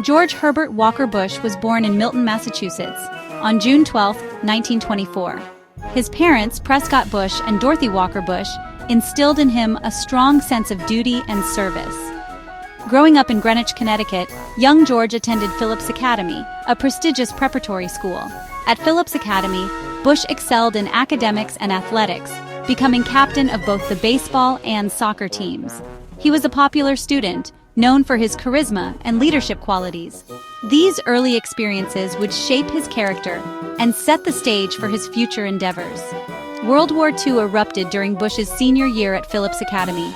George Herbert Walker Bush was born in Milton, Massachusetts, on June 12, 1924. His parents, Prescott Bush and Dorothy Walker Bush, instilled in him a strong sense of duty and service. Growing up in Greenwich, Connecticut, young George attended Phillips Academy, a prestigious preparatory school. At Phillips Academy, Bush excelled in academics and athletics, becoming captain of both the baseball and soccer teams. He was a popular student, known for his charisma and leadership qualities. These early experiences would shape his character and set the stage for his future endeavors. World War II erupted during Bush's senior year at Phillips Academy.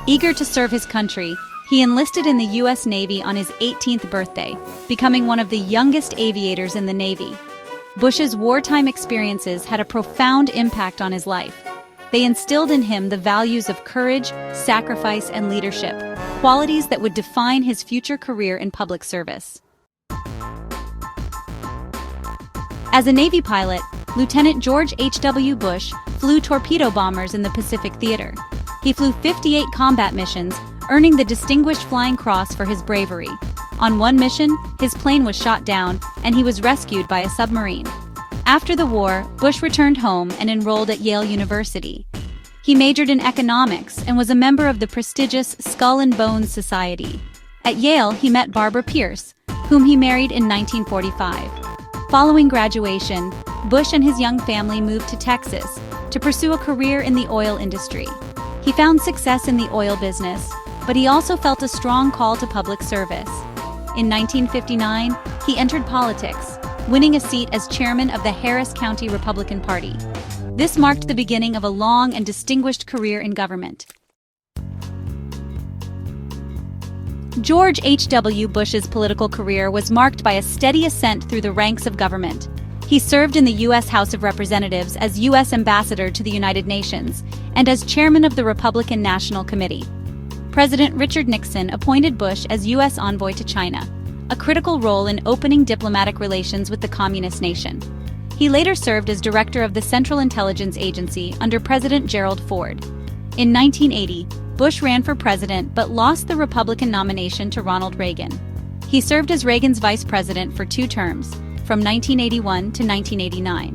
Eager to serve his country, he enlisted in the U.S. Navy on his 18th birthday, becoming one of the youngest aviators in the Navy. Bush's wartime experiences had a profound impact on his life. They instilled in him the values of courage, sacrifice, and leadership, qualities that would define his future career in public service. As a Navy pilot, Lieutenant George H.W. Bush flew torpedo bombers in the Pacific Theater. He flew 58 combat missions, earning the Distinguished Flying Cross for his bravery. On one mission, his plane was shot down, and he was rescued by a submarine. After the war, Bush returned home and enrolled at Yale University. He majored in economics and was a member of the prestigious Skull and Bones Society. At Yale, he met Barbara Pierce, whom he married in 1945. Following graduation, Bush and his young family moved to Texas to pursue a career in the oil industry. He found success in the oil business, but he also felt a strong call to public service. In 1959, he entered politics, winning a seat as chairman of the Harris County Republican Party. This marked the beginning of a long and distinguished career in government. George H.W. Bush's political career was marked by a steady ascent through the ranks of government. He served in the U.S. House of Representatives as U.S. Ambassador to the United Nations and as chairman of the Republican National Committee. President Richard Nixon appointed Bush as U.S. envoy to China, a critical role in opening diplomatic relations with the communist nation. He later served as director of the Central Intelligence Agency under President Gerald Ford. In 1980, Bush ran for president but lost the Republican nomination to Ronald Reagan. He served as Reagan's vice president for 2 terms, from 1981 to 1989.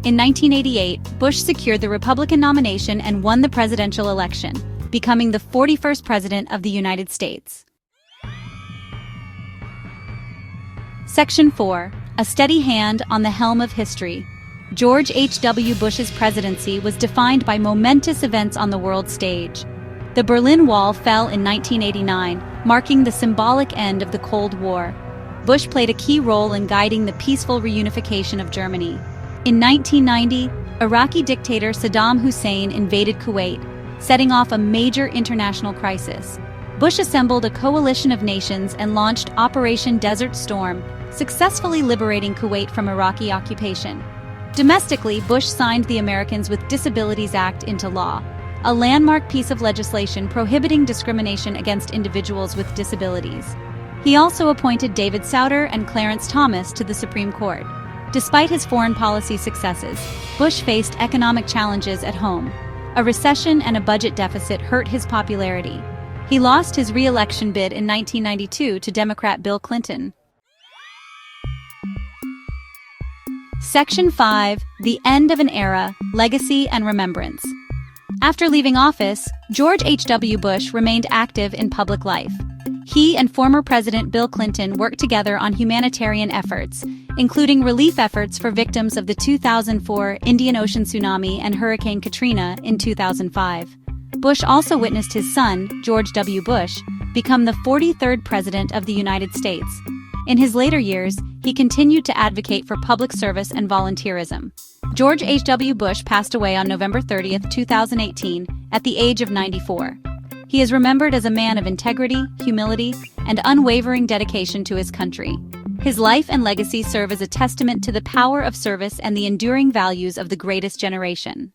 In 1988, Bush secured the Republican nomination and won the presidential election, becoming the 41st president of the United States. Section 4. A steady hand on the helm of history. George H.W. Bush's presidency was defined by momentous events on the world stage. The Berlin Wall fell in 1989, marking the symbolic end of the Cold War. Bush played a key role in guiding the peaceful reunification of Germany. In 1990, Iraqi dictator Saddam Hussein invaded Kuwait, setting off a major international crisis. Bush assembled a coalition of nations and launched Operation Desert Storm, successfully liberating Kuwait from Iraqi occupation. Domestically, Bush signed the Americans with Disabilities Act into law, a landmark piece of legislation prohibiting discrimination against individuals with disabilities. He also appointed David Souter and Clarence Thomas to the Supreme Court. Despite his foreign policy successes, Bush faced economic challenges at home. A recession and a budget deficit hurt his popularity. He lost his re-election bid in 1992 to Democrat Bill Clinton. Section 5. The End of an Era, Legacy and Remembrance. After leaving office, George H.W. Bush remained active in public life. He and former President Bill Clinton worked together on humanitarian efforts, including relief efforts for victims of the 2004 Indian Ocean tsunami and Hurricane Katrina in 2005. Bush also witnessed his son, George W. Bush, become the 43rd President of the United States. In his later years, he continued to advocate for public service and volunteerism. George H.W. Bush passed away on November 30, 2018, at the age of 94. He is remembered as a man of integrity, humility, and unwavering dedication to his country. His life and legacy serve as a testament to the power of service and the enduring values of the greatest generation.